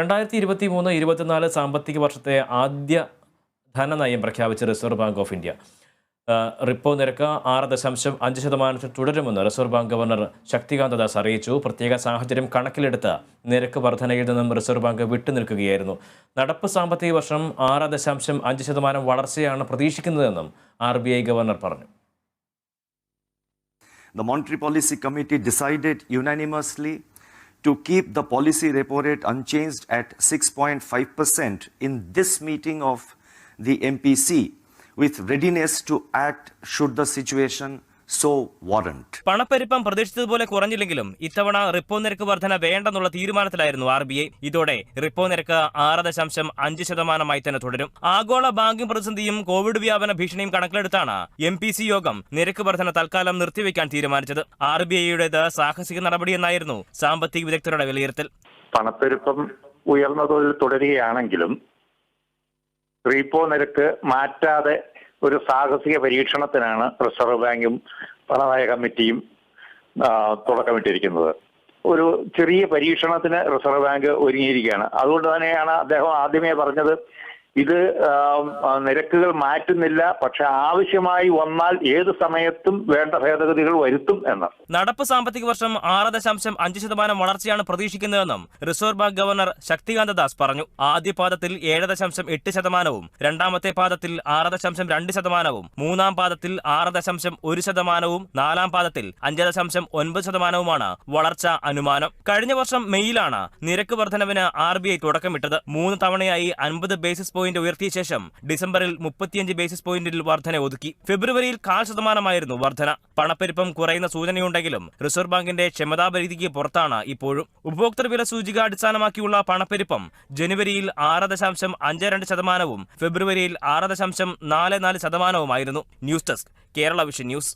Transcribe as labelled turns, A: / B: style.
A: 2023-24 സാമ്പത്തിക വർഷത്തെ ആദ്യ ധനനയം പ്രഖ്യാപിച്ച reserve bank of India. Repo നിരക്ക് 6.5% തുടരുമെന്ന് reserve bank governor Shaktikanta Das അറിയിച്ചു. പ്രത്യേക സാഹചര്യം കണക്കിലെടുത്ത് നിരക്ക് വർധനയിൽ നിന്നും റിസർവ് ബാങ്ക് വിട്ടുനിൽക്കുകയായിരുന്നു. നടപ്പ് സാമ്പത്തിക വർഷം 6.5% വളർച്ചയാണ് പ്രതീക്ഷിക്കുന്നതെന്നും RBI ഗവർണർ പറഞ്ഞു.
B: The Monetary Policy Committee decided unanimously to keep the policy repo rate unchanged at 6.5% in this meeting of the MPC, with readiness to act should the situation so warrant.
C: പണപ്പെരുപ്പം പ്രതീക്ഷിച്ചതുപോലെ കുറഞ്ഞില്ലെങ്കിലും ഇത്തവണ repo നിരക്ക് വർധന വേണ്ടെന്നുള്ള തീരുമാനത്തിലായിരുന്നു RBI. ഇതോടെ repo നിരക്ക് 6.5% തന്നെ തുടരും. ആഗോള ബാങ്കിംഗ് പ്രതിസന്ധിയും കോവിഡ് വ്യാപന ഭീഷണിയും കണക്കിലെടുത്താണ് MPC യോഗം നിരക്ക് വർധന തൽക്കാലം നിർത്തിവെക്കാൻ തീരുമാനിച്ചത്. RBIയുടേത് സാഹസിക നടപടിയെന്നായിരുന്നു സാമ്പത്തിക വിദഗ്ധരുടെ വിലയിരുത്തൽ.
D: പണപ്പെരുപ്പം ഉയർന്ന തോതിൽ തുടരുകയാണെങ്കിലും റിപ്പോ നിരക്ക് മാറ്റാതെ ഒരു സാഹസിക പരീക്ഷണത്തിനാണ് റിസർവ് ബാങ്കും ധനനയ കമ്മിറ്റിയും തുടക്കമിട്ടിരിക്കുന്നത്. ഒരു ചെറിയ പരീക്ഷണത്തിന് റിസർവ് ബാങ്ക് ഒരുങ്ങിയിരിക്കുകയാണ്. അതുകൊണ്ട് തന്നെയാണ് അദ്ദേഹം ആദ്യമേ പറഞ്ഞത് ഇത് നിരക്കുകൾ മാറ്റുന്നില്ല, പക്ഷെ ആവശ്യമായി വന്നാൽ ഏത് സമയത്തും വേണ്ട ഭേദഗതികൾ വരുത്തും എന്ന്.
C: നടപ്പ് സാമ്പത്തിക വർഷം 6.5% വളർച്ചയാണ് പ്രതീക്ഷിക്കുന്നതെന്നും reserve bank governor Shaktikanta Das പറഞ്ഞു. ആദ്യ പാദത്തിൽ 7.8%, രണ്ടാമത്തെ പാദത്തിൽ 6.2%, മൂന്നാം പാദത്തിൽ 6.1%, നാലാം പാദത്തിൽ 5.9%മാണ് വളർച്ച അനുമാനം. കഴിഞ്ഞ വർഷം മെയ്യിലാണ് നിരക്ക് വർധനവിന് RBI തുടക്കമിട്ടത്. 3 തവണയായി 50 ബേസിസ് പോയിന്റ് ഉയർത്തിയ ശേഷം ഡിസംബറിൽ 35 ബേസിസ് പോയിന്റിൽ വർധന ഒതുക്കി. ഫെബ്രുവരിയിൽ 0.5% വർധന. പണപ്പെരുപ്പം കുറയുന്ന സൂചനയുണ്ടെങ്കിലും റിസർവ് ബാങ്കിന്റെ ക്ഷമതാപരിധിക്ക് പുറത്താണ് ഇപ്പോഴും. ഉപഭോക്തൃ വില സൂചിക അടിസ്ഥാനമാക്കിയുള്ള പണപ്പെരുപ്പം ജനുവരിയിൽ 6.52%, ഫെബ്രുവരിയിൽ 6.44%. News desk, Kerala vision news.